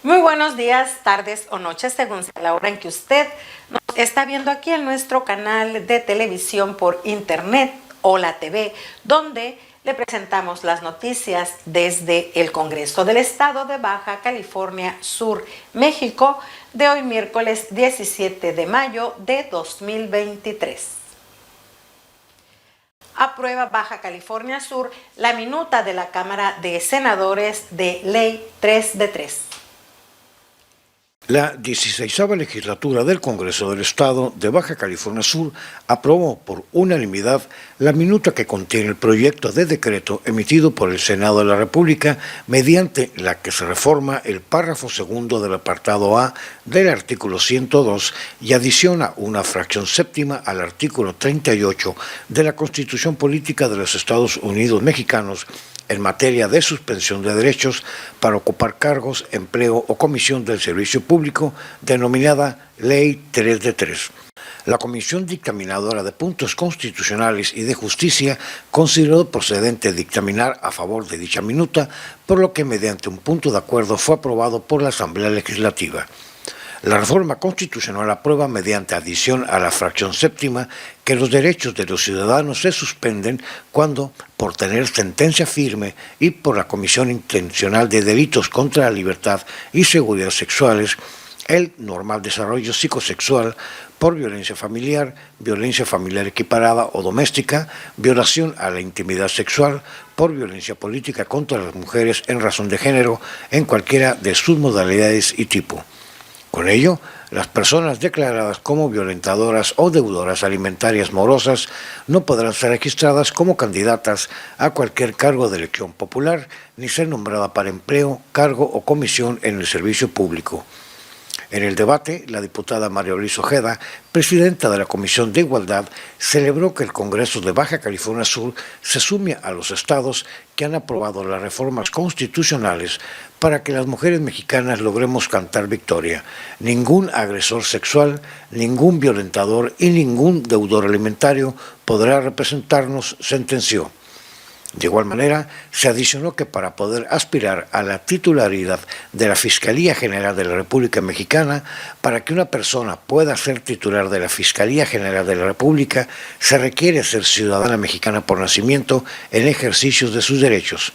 Muy buenos días, tardes o noches, según sea la hora en que usted nos está viendo aquí en nuestro canal de televisión por internet o la TV, donde le presentamos las noticias desde el Congreso del Estado de Baja California Sur, México, de hoy miércoles 17 de mayo de 2023. Aprueba Baja California Sur la minuta de la Cámara de Senadores de Ley 3 de 3. La 16ª legislatura del Congreso del Estado de Baja California Sur aprobó por unanimidad la minuta que contiene el proyecto de decreto emitido por el Senado de la República, mediante la que se reforma el párrafo segundo del apartado A del artículo 102 y adiciona una fracción séptima al artículo 38 de la Constitución Política de los Estados Unidos Mexicanos en materia de suspensión de derechos para ocupar cargos, empleo o comisión del servicio público, denominada Ley 3 de 3. La Comisión Dictaminadora de Puntos Constitucionales y de Justicia consideró procedente dictaminar a favor de dicha minuta, por lo que mediante un punto de acuerdo fue aprobado por la Asamblea Legislativa. La reforma constitucional aprueba mediante adición a la fracción séptima que los derechos de los ciudadanos se suspenden cuando, por tener sentencia firme y por la comisión intencional de delitos contra la libertad y seguridad sexuales, el normal desarrollo psicosexual, por violencia familiar equiparada o doméstica, violación a la intimidad sexual, por violencia política contra las mujeres en razón de género, en cualquiera de sus modalidades y tipo. Con ello, las personas declaradas como violentadoras o deudoras alimentarias morosas no podrán ser registradas como candidatas a cualquier cargo de elección popular ni ser nombrada para empleo, cargo o comisión en el servicio público. En el debate, la diputada María Luisa Ojeda, presidenta de la Comisión de Igualdad, celebró que el Congreso de Baja California Sur se sume a los estados que han aprobado las reformas constitucionales para que las mujeres mexicanas logremos cantar victoria. Ningún agresor sexual, ningún violentador y ningún deudor alimentario podrá representarnos, sentenció. De igual manera, se adicionó que para poder aspirar a la titularidad de la Fiscalía General de la República Mexicana, para que una persona pueda ser titular de la Fiscalía General de la República, se requiere ser ciudadana mexicana por nacimiento en ejercicio de sus derechos.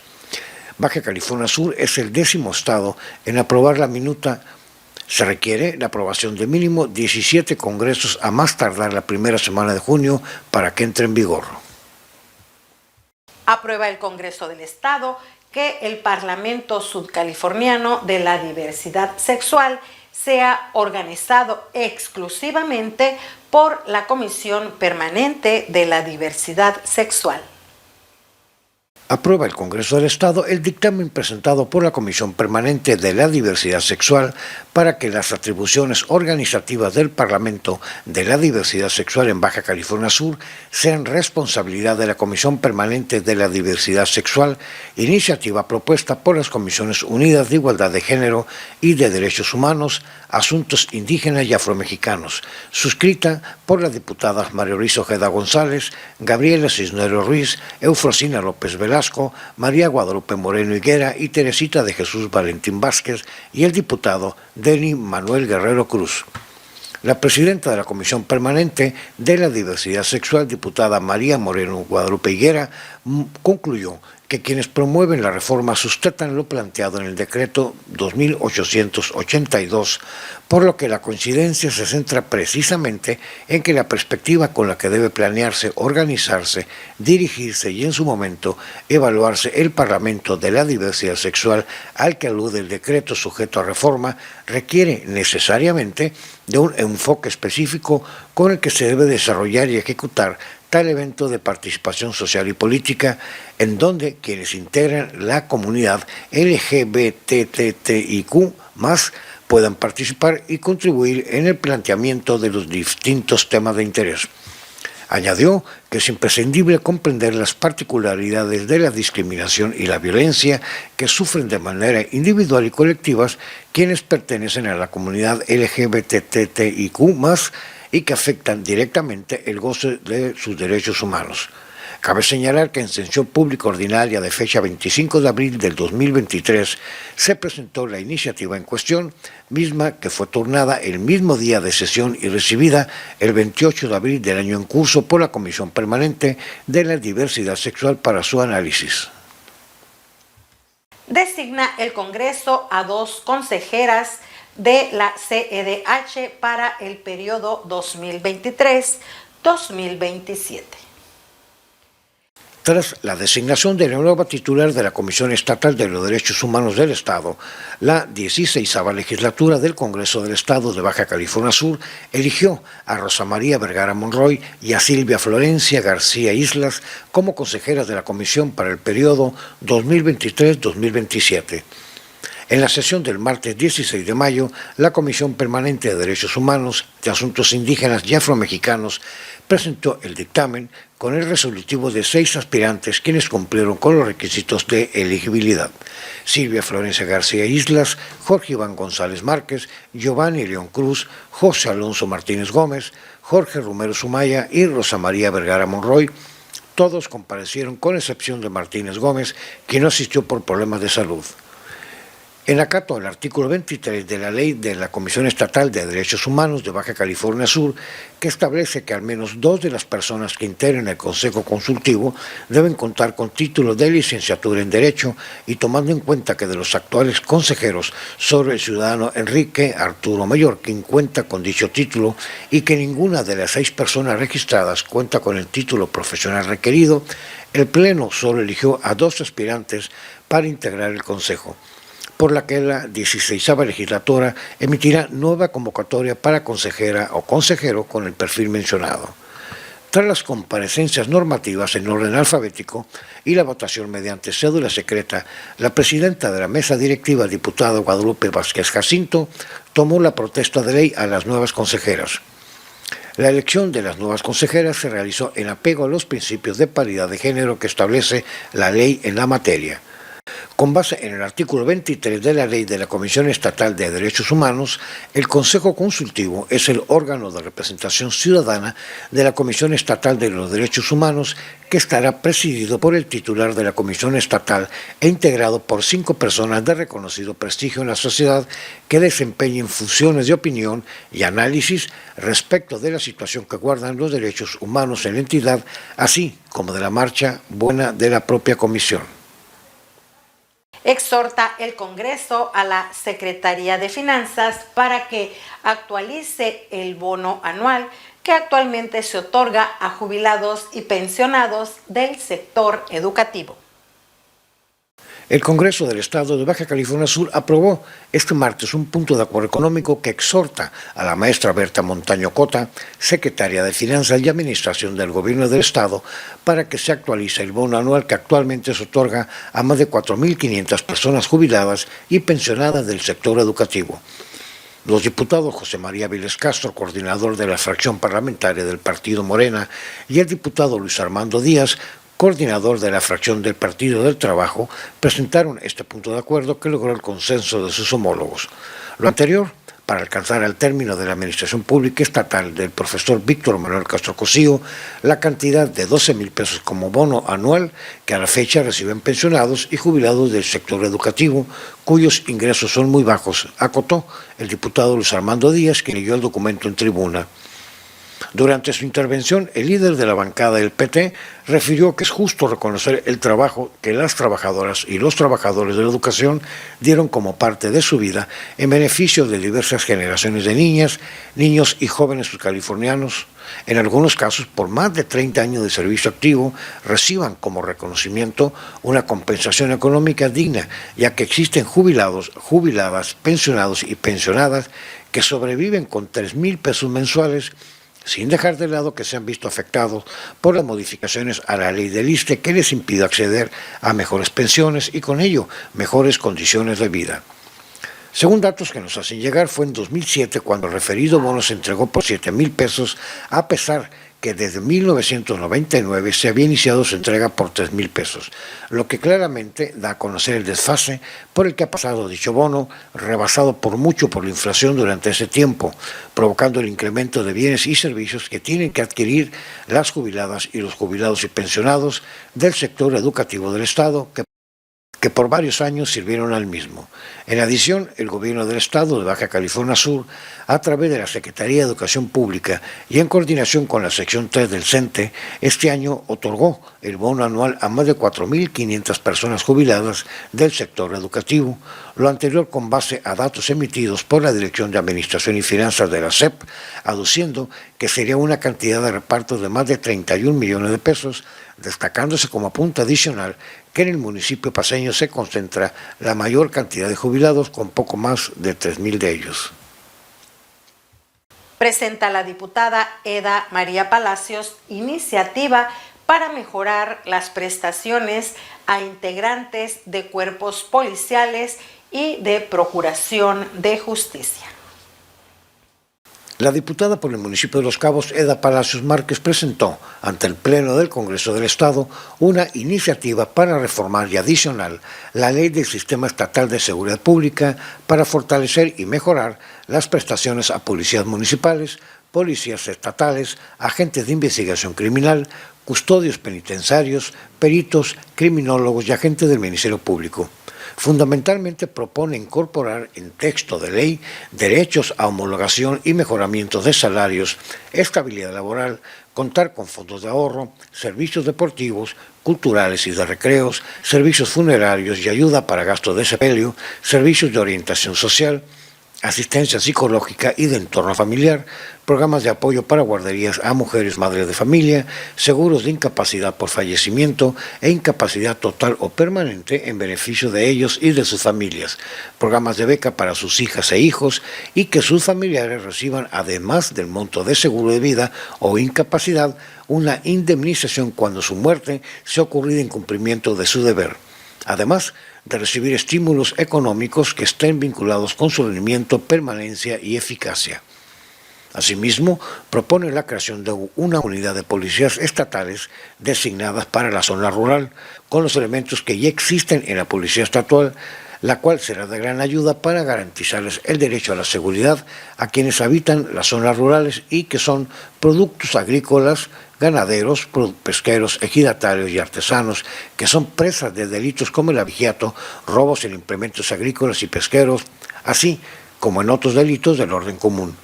Baja California Sur es el 10º estado en aprobar la minuta. Se requiere la aprobación de mínimo 17 congresos a más tardar la primera semana de junio para que entre en vigor. Aprueba el Congreso del Estado que el Parlamento Sudcaliforniano de la Diversidad Sexual sea organizado exclusivamente por la Comisión Permanente de la Diversidad Sexual. Aprueba el Congreso del Estado el dictamen presentado por la Comisión Permanente de la Diversidad Sexual para que las atribuciones organizativas del Parlamento de la Diversidad Sexual en Baja California Sur sean responsabilidad de la Comisión Permanente de la Diversidad Sexual, iniciativa propuesta por las Comisiones Unidas de Igualdad de Género y de Derechos Humanos, Asuntos Indígenas y Afromexicanos, suscrita por las diputadas María Luisa Ojeda González, Gabriela Cisneros Ruiz, Eufrosina López Velasco, María Guadalupe Moreno Higuera y Teresita de Jesús Valentín Vázquez y el diputado Denny Manuel Guerrero Cruz. La presidenta de la Comisión Permanente de la Diversidad Sexual, diputada María Moreno Guadalupe Higuera, concluyó que quienes promueven la reforma sustentan lo planteado en el decreto 2882, por lo que la coincidencia se centra precisamente en que la perspectiva con la que debe planearse, organizarse, dirigirse y en su momento evaluarse el Parlamento de la Diversidad Sexual al que alude el decreto sujeto a reforma requiere necesariamente de un enfoque específico con el que se debe desarrollar y ejecutar tal evento de participación social y política en donde quienes integran la comunidad LGBTTIQ+ puedan participar y contribuir en el planteamiento de los distintos temas de interés. Añadió que es imprescindible comprender las particularidades de la discriminación y la violencia que sufren de manera individual y colectiva quienes pertenecen a la comunidad LGBTTIQ+, y que afectan directamente el goce de sus derechos humanos. Cabe señalar que en sesión pública ordinaria de fecha 25 de abril del 2023 se presentó la iniciativa en cuestión, misma que fue turnada el mismo día de sesión y recibida el 28 de abril del año en curso por la Comisión Permanente de la Diversidad Sexual para su análisis. Designa el Congreso a 2 consejeras de la CEDH para el periodo 2023-2027. Tras la designación de la nueva titular de la Comisión Estatal de los Derechos Humanos del Estado, la 16ª legislatura del Congreso del Estado de Baja California Sur eligió a Rosa María Vergara Monroy y a Silvia Florencia García Islas como consejeras de la Comisión para el periodo 2023-2027. En la sesión del martes 16 de mayo, la Comisión Permanente de Derechos Humanos, de Asuntos Indígenas y Afromexicanos presentó el dictamen con el resolutivo de 6 aspirantes quienes cumplieron con los requisitos de elegibilidad: Silvia Florencia García Islas, Jorge Iván González Márquez, Giovanni León Cruz, José Alonso Martínez Gómez, Jorge Romero Sumaya y Rosa María Vergara Monroy. Todos comparecieron con excepción de Martínez Gómez, quien no asistió por problemas de salud. En acato al artículo 23 de la Ley de la Comisión Estatal de Derechos Humanos de Baja California Sur, que establece que al menos 2 de las personas que integren el Consejo Consultivo deben contar con título de licenciatura en Derecho, y tomando en cuenta que de los actuales consejeros, solo el ciudadano Enrique Arturo Mallorquín cuenta con dicho título y que ninguna de las 6 personas registradas cuenta con el título profesional requerido, el Pleno solo eligió a 2 aspirantes para integrar el Consejo, por la que la 16ª legislatura emitirá nueva convocatoria para consejera o consejero con el perfil mencionado. Tras las comparecencias normativas en orden alfabético y la votación mediante cédula secreta, la presidenta de la mesa directiva, diputada Guadalupe Vázquez Jacinto, tomó la protesta de ley a las nuevas consejeras. La elección de las nuevas consejeras se realizó en apego a los principios de paridad de género que establece la ley en la materia. Con base en el artículo 23 de la Ley de la Comisión Estatal de Derechos Humanos, el Consejo Consultivo es el órgano de representación ciudadana de la Comisión Estatal de los Derechos Humanos, que estará presidido por el titular de la Comisión Estatal e integrado por 5 personas de reconocido prestigio en la sociedad que desempeñen funciones de opinión y análisis respecto de la situación que guardan los derechos humanos en la entidad, así como de la marcha buena de la propia Comisión. Exhorta el Congreso a la Secretaría de Finanzas para que actualice el bono anual que actualmente se otorga a jubilados y pensionados del sector educativo. El Congreso del Estado de Baja California Sur aprobó este martes un punto de acuerdo económico que exhorta a la maestra Berta Montaño Cota, secretaria de Finanzas y Administración del Gobierno del Estado, para que se actualice el bono anual que actualmente se otorga a más de 4.500 personas jubiladas y pensionadas del sector educativo. Los diputados José María Viles Castro, coordinador de la fracción parlamentaria del Partido Morena, y el diputado Luis Armando Díaz, coordinador de la fracción del Partido del Trabajo, presentaron este punto de acuerdo que logró el consenso de sus homólogos. Lo anterior, para alcanzar al término de la Administración Pública Estatal del profesor Víctor Manuel Castro Cosío la cantidad de 12,000 pesos como bono anual que a la fecha reciben pensionados y jubilados del sector educativo, cuyos ingresos son muy bajos, acotó el diputado Luis Armando Díaz, quien leyó el documento en tribuna. Durante su intervención, el líder de la bancada del PT refirió que es justo reconocer el trabajo que las trabajadoras y los trabajadores de la educación dieron como parte de su vida en beneficio de diversas generaciones de niñas, niños y jóvenes californianos. En algunos casos, por más de 30 años de servicio activo, reciban como reconocimiento una compensación económica digna, ya que existen jubilados, jubiladas, pensionados y pensionadas que sobreviven con 3,000 pesos mensuales, sin dejar de lado que se han visto afectados por las modificaciones a la ley del ISSSTE que les impide acceder a mejores pensiones y con ello mejores condiciones de vida. Según datos que nos hacen llegar, fue en 2007 cuando el referido bono se entregó por 7,000 pesos, a pesar que desde 1999 se había iniciado su entrega por 3,000 pesos, lo que claramente da a conocer el desfase por el que ha pasado dicho bono, rebasado por mucho por la inflación durante ese tiempo, provocando el incremento de bienes y servicios que tienen que adquirir las jubiladas y los jubilados y pensionados del sector educativo del Estado, que por varios años sirvieron al mismo. En adición, el gobierno del Estado de Baja California Sur, a través de la Secretaría de Educación Pública y en coordinación con la sección 3 del CENTE, este año otorgó el bono anual a más de 4,500 personas jubiladas del sector educativo, lo anterior con base a datos emitidos por la Dirección de Administración y Finanzas de la SEP, aduciendo que sería una cantidad de reparto de más de 31 millones de pesos, destacándose como punto adicional que en el municipio paceño se concentra la mayor cantidad de jubilados, con poco más de 3,000 de ellos. Presenta la diputada Eda María Palacios iniciativa para mejorar las prestaciones a integrantes de cuerpos policiales y de procuración de justicia. La diputada por el municipio de Los Cabos, Eda Palacios Márquez, presentó ante el Pleno del Congreso del Estado una iniciativa para reformar y adicional la Ley del Sistema Estatal de Seguridad Pública para fortalecer y mejorar las prestaciones a policías municipales, policías estatales, agentes de investigación criminal, custodios penitenciarios, peritos, criminólogos y agentes del Ministerio Público. Fundamentalmente propone incorporar en texto de ley derechos a homologación y mejoramiento de salarios, estabilidad laboral, contar con fondos de ahorro, servicios deportivos, culturales y de recreos, servicios funerarios y ayuda para gastos de sepelio, servicios de orientación social, asistencia psicológica y de entorno familiar, programas de apoyo para guarderías a mujeres madres de familia, seguros de incapacidad por fallecimiento e incapacidad total o permanente en beneficio de ellos y de sus familias, programas de beca para sus hijas e hijos y que sus familiares reciban, además del monto de seguro de vida o incapacidad, una indemnización cuando su muerte sea ocurrida en cumplimiento de su deber. Además de recibir estímulos económicos que estén vinculados con su rendimiento, permanencia y eficacia. Asimismo, propone la creación de una unidad de policías estatales designadas para la zona rural, con los elementos que ya existen en la policía estatal, la cual será de gran ayuda para garantizarles el derecho a la seguridad a quienes habitan las zonas rurales y que son productos agrícolas, ganaderos, pesqueros, ejidatarios y artesanos, que son presas de delitos como el abigeato, robos en implementos agrícolas y pesqueros, así como en otros delitos del orden común.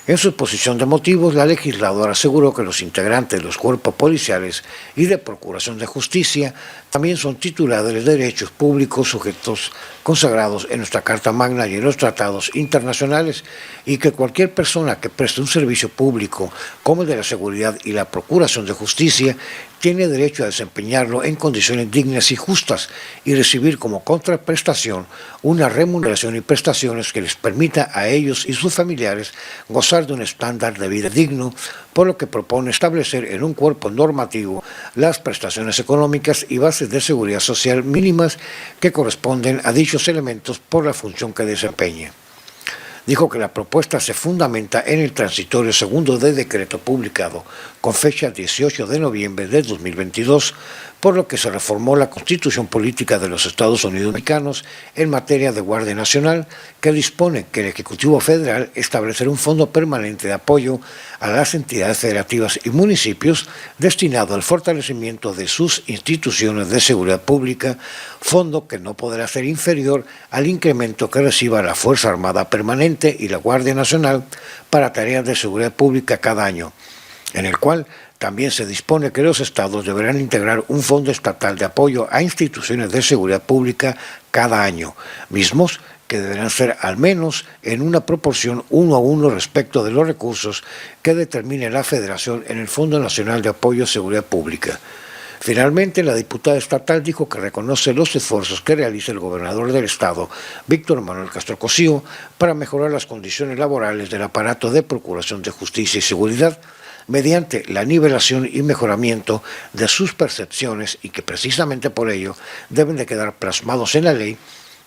En su exposición de motivos, la legisladora aseguró que los integrantes de los cuerpos policiales y de procuración de justicia también son titulares de derechos públicos sujetos consagrados en nuestra Carta Magna y en los tratados internacionales, y que cualquier persona que preste un servicio público como el de la seguridad y la procuración de justicia tiene derecho a desempeñarlo en condiciones dignas y justas y recibir como contraprestación una remuneración y prestaciones que les permita a ellos y sus familiares gozar de un estándar de vida digno, por lo que propone establecer en un cuerpo normativo las prestaciones económicas y bases de seguridad social mínimas que corresponden a dichos elementos por la función que desempeñe. Dijo que la propuesta se fundamenta en el transitorio segundo de decreto publicado con fecha 18 de noviembre de 2022, por lo que se reformó la Constitución Política de los Estados Unidos Mexicanos en materia de Guardia Nacional, que dispone que el Ejecutivo Federal establecerá un fondo permanente de apoyo a las entidades federativas y municipios destinado al fortalecimiento de sus instituciones de seguridad pública, fondo que no podrá ser inferior al incremento que reciba la Fuerza Armada Permanente y la Guardia Nacional para tareas de seguridad pública cada año, en el cual también se dispone que los estados deberán integrar un fondo estatal de apoyo a instituciones de seguridad pública cada año, mismos que deberán ser al menos en una proporción 1:1 respecto de los recursos que determine la Federación en el Fondo Nacional de Apoyo a Seguridad Pública. Finalmente, la diputada estatal dijo que reconoce los esfuerzos que realiza el gobernador del estado, Víctor Manuel Castro Cosío, para mejorar las condiciones laborales del aparato de procuración de justicia y seguridad, mediante la nivelación y mejoramiento de sus percepciones, y que precisamente por ello deben de quedar plasmados en la ley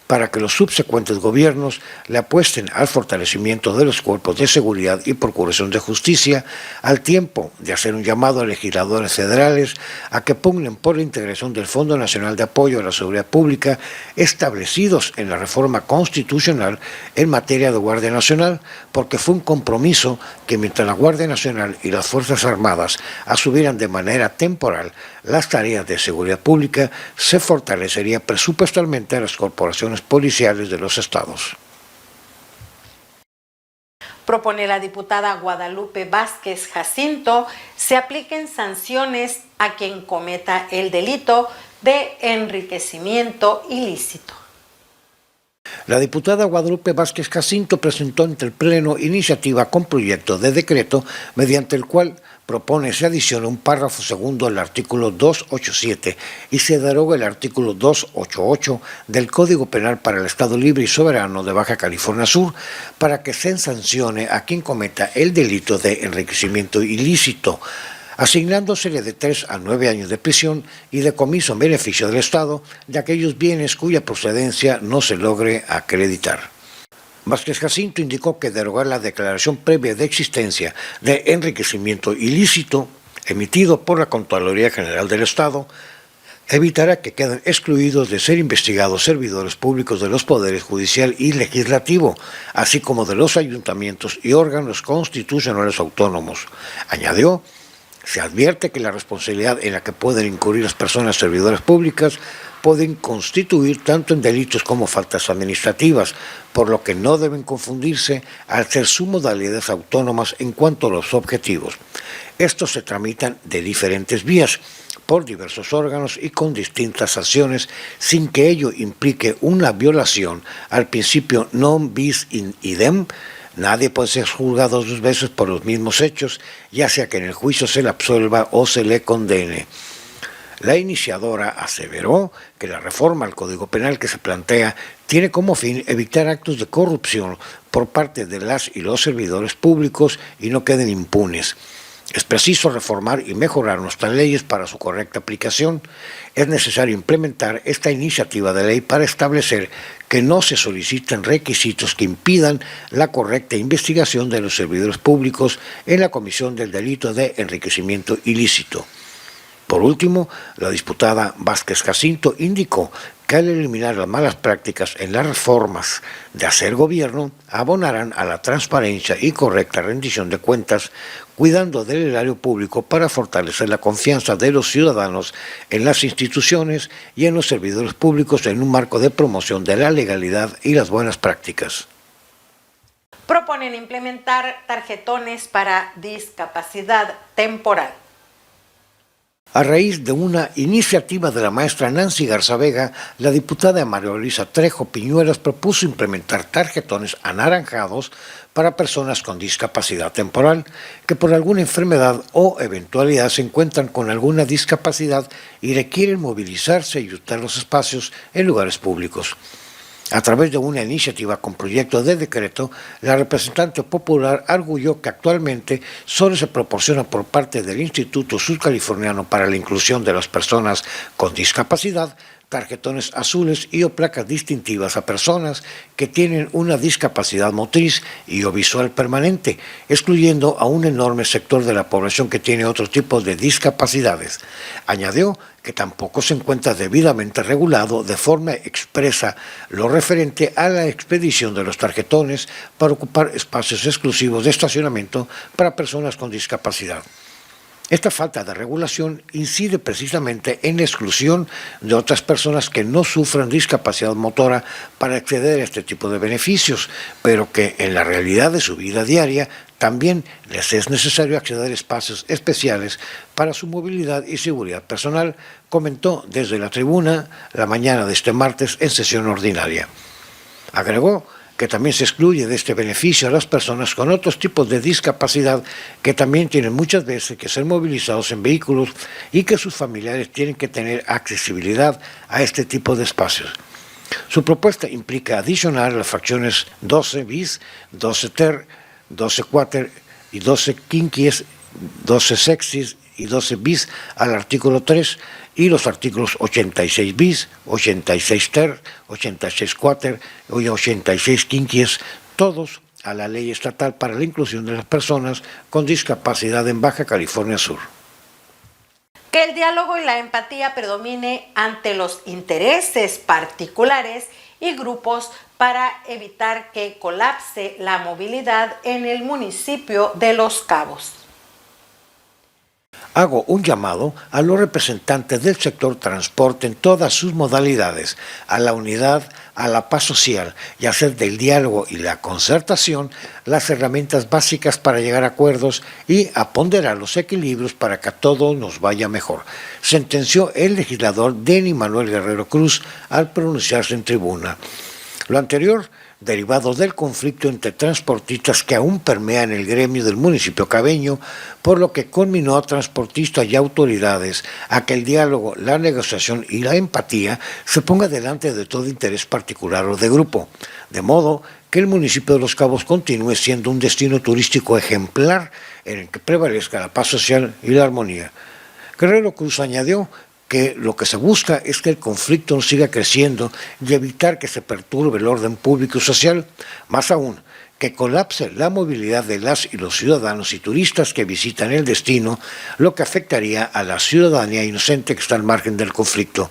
para que los subsecuentes gobiernos le apuesten al fortalecimiento de los cuerpos de seguridad y procuración de justicia, al tiempo de hacer un llamado a legisladores federales a que pugnen por la integración del Fondo Nacional de Apoyo a la Seguridad Pública establecidos en la reforma constitucional en materia de Guardia Nacional, porque fue un compromiso que mientras la Guardia Nacional y las Fuerzas Armadas asumieran de manera temporal las tareas de seguridad pública, se fortalecería presupuestalmente a las corporaciones policiales de los estados. Propone la diputada Guadalupe Vázquez Jacinto se apliquen sanciones a quien cometa el delito de enriquecimiento ilícito. La diputada Guadalupe Vázquez Jacinto presentó ante el Pleno iniciativa con proyecto de decreto mediante el cual propone se adicione un párrafo segundo al artículo 287 y se deroga el artículo 288 del Código Penal para el Estado Libre y Soberano de Baja California Sur para que se sancione a quien cometa el delito de enriquecimiento ilícito, asignándosele de 3 a 9 años de prisión y decomiso en beneficio del Estado de aquellos bienes cuya procedencia no se logre acreditar. Vázquez Jacinto indicó que derogar la declaración previa de existencia de enriquecimiento ilícito emitido por la Contraloría General del Estado evitará que queden excluidos de ser investigados servidores públicos de los poderes judicial y legislativo, así como de los ayuntamientos y órganos constitucionales autónomos. Añadió: se advierte que la responsabilidad en la que pueden incurrir las personas servidoras públicas pueden constituir tanto en delitos como faltas administrativas, por lo que no deben confundirse al ser sus modalidades autónomas en cuanto a los objetivos. Estos se tramitan de diferentes vías, por diversos órganos y con distintas sanciones, sin que ello implique una violación al principio non bis in idem. Nadie puede ser juzgado 2 veces por los mismos hechos, ya sea que en el juicio se le absuelva o se le condene. La iniciadora aseveró que la reforma al Código Penal que se plantea tiene como fin evitar actos de corrupción por parte de las y los servidores públicos y no queden impunes. Es preciso reformar y mejorar nuestras leyes para su correcta aplicación. Es necesario implementar esta iniciativa de ley para establecer que no se soliciten requisitos que impidan la correcta investigación de los servidores públicos en la comisión del delito de enriquecimiento ilícito. Por último, la diputada Vázquez Jacinto indicó que al eliminar las malas prácticas en las reformas de hacer gobierno, abonarán a la transparencia y correcta rendición de cuentas, cuidando del erario público para fortalecer la confianza de los ciudadanos en las instituciones y en los servidores públicos en un marco de promoción de la legalidad y las buenas prácticas. Proponen implementar tarjetones para discapacidad temporal. A raíz de una iniciativa de la maestra Nancy Garza Vega, la diputada María Luisa Trejo Piñuelas propuso implementar tarjetones anaranjados para personas con discapacidad temporal que por alguna enfermedad o eventualidad se encuentran con alguna discapacidad y requieren movilizarse y usar los espacios en lugares públicos. A través de una iniciativa con proyecto de decreto, la representante popular arguyó que actualmente solo se proporciona por parte del Instituto Sudcaliforniano para la Inclusión de las Personas con Discapacidad tarjetones azules y o placas distintivas a personas que tienen una discapacidad motriz y o visual permanente, excluyendo a un enorme sector de la población que tiene otro tipo de discapacidades. Añadió que tampoco se encuentra debidamente regulado de forma expresa lo referente a la expedición de los tarjetones para ocupar espacios exclusivos de estacionamiento para personas con discapacidad. Esta falta de regulación incide precisamente en la exclusión de otras personas que no sufran discapacidad motora para acceder a este tipo de beneficios, pero que en la realidad de su vida diaria también les es necesario acceder a espacios especiales para su movilidad y seguridad personal, comentó desde la tribuna la mañana de este martes en sesión ordinaria. Agregó que también se excluye de este beneficio a las personas con otros tipos de discapacidad que también tienen muchas veces que ser movilizados en vehículos y que sus familiares tienen que tener accesibilidad a este tipo de espacios. Su propuesta implica adicionar las fracciones 12 bis, 12 ter, 12 quater y 12 quinquies, 12 sexis y 12 bis al artículo 3 y los artículos 86 bis, 86 ter, 86 quater y 86 quinquies, todos a la ley estatal para la inclusión de las personas con discapacidad en Baja California Sur. Que el diálogo y la empatía predomine ante los intereses particulares y grupos para evitar que colapse la movilidad en el municipio de Los Cabos. Hago un llamado a los representantes del sector transporte en todas sus modalidades, a la unidad, a la paz social y a hacer del diálogo y la concertación las herramientas básicas para llegar a acuerdos y a ponderar los equilibrios para que a todos nos vaya mejor, sentenció el legislador Denny Manuel Guerrero Cruz al pronunciarse en tribuna. Lo anterior derivado del conflicto entre transportistas que aún permea en el gremio del municipio cabeño, por lo que conminó a transportistas y autoridades a que el diálogo, la negociación y la empatía se ponga delante de todo interés particular o de grupo, de modo que el municipio de Los Cabos continúe siendo un destino turístico ejemplar en el que prevalezca la paz social y la armonía. Guerrero Cruz añadió que lo que se busca es que el conflicto no siga creciendo y evitar que se perturbe el orden público y social, más aún, que colapse la movilidad de las y los ciudadanos y turistas que visitan el destino, lo que afectaría a la ciudadanía inocente que está al margen del conflicto.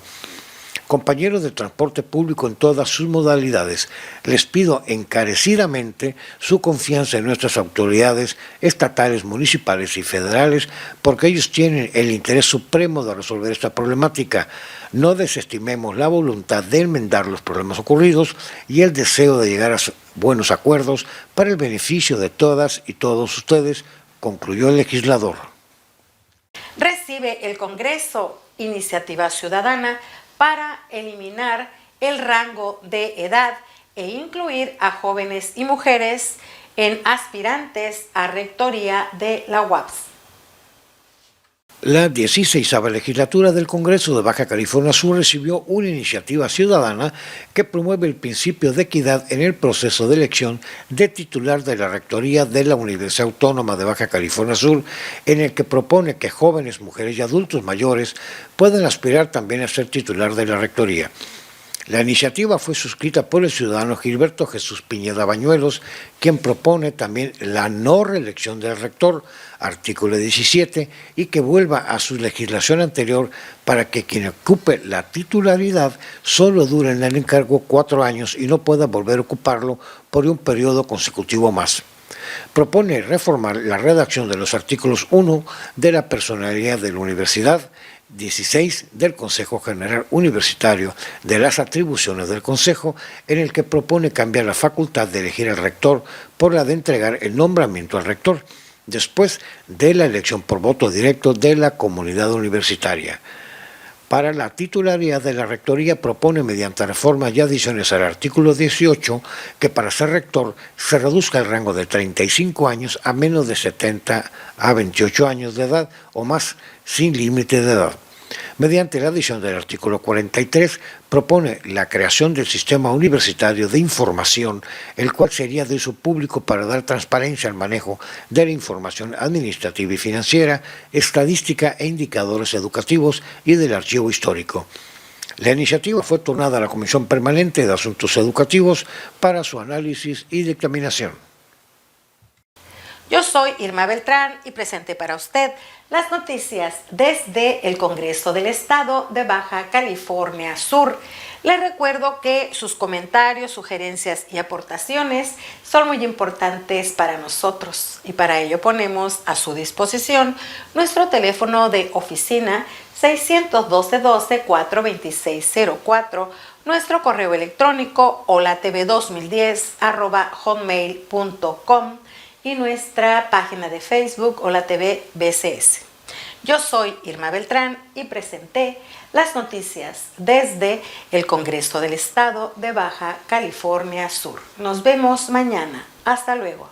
Compañeros de transporte público en todas sus modalidades, les pido encarecidamente su confianza en nuestras autoridades estatales, municipales y federales, porque ellos tienen el interés supremo de resolver esta problemática. No desestimemos la voluntad de enmendar los problemas ocurridos y el deseo de llegar a buenos acuerdos para el beneficio de todas y todos ustedes, concluyó el legislador. Recibe el Congreso iniciativa ciudadana para eliminar el rango de edad e incluir a jóvenes y mujeres en aspirantes a rectoría de la UAPS. La 16ª legislatura del Congreso de Baja California Sur recibió una iniciativa ciudadana que promueve el principio de equidad en el proceso de elección de titular de la rectoría de la Universidad Autónoma de Baja California Sur, en el que propone que jóvenes, mujeres y adultos mayores puedan aspirar también a ser titular de la rectoría. La iniciativa fue suscrita por el ciudadano Gilberto Jesús Piñeda Bañuelos, quien propone también la no reelección del rector, artículo 17, y que vuelva a su legislación anterior para que quien ocupe la titularidad solo dure en el encargo 4 años y no pueda volver a ocuparlo por un periodo consecutivo más. Propone reformar la redacción de los artículos 1 de la personalidad de la universidad, 16 del Consejo General Universitario, de las atribuciones del Consejo, en el que propone cambiar la facultad de elegir al rector por la de entregar el nombramiento al rector, después de la elección por voto directo de la comunidad universitaria. Para la titularidad de la rectoría propone mediante reformas y adiciones al artículo 18 que para ser rector se reduzca el rango de 35 años a menos de 70 a 28 años de edad o más sin límite de edad. Mediante la adición del artículo 43 propone la creación del sistema universitario de información, el cual sería de uso público para dar transparencia al manejo de la información administrativa y financiera, estadística e indicadores educativos y del archivo histórico. La iniciativa fue turnada a la Comisión Permanente de Asuntos Educativos para su análisis y dictaminación. Yo soy Irma Beltrán y presenté para usted las noticias desde el Congreso del Estado de Baja California Sur. Les recuerdo que sus comentarios, sugerencias y aportaciones son muy importantes para nosotros y para ello ponemos a su disposición nuestro teléfono de oficina 612-426-04, nuestro correo electrónico holatv2010@hotmail.com y nuestra página de Facebook Hola TV BCS. Yo soy Irma Beltrán y presenté las noticias desde el Congreso del Estado de Baja California Sur. Nos vemos mañana. Hasta luego.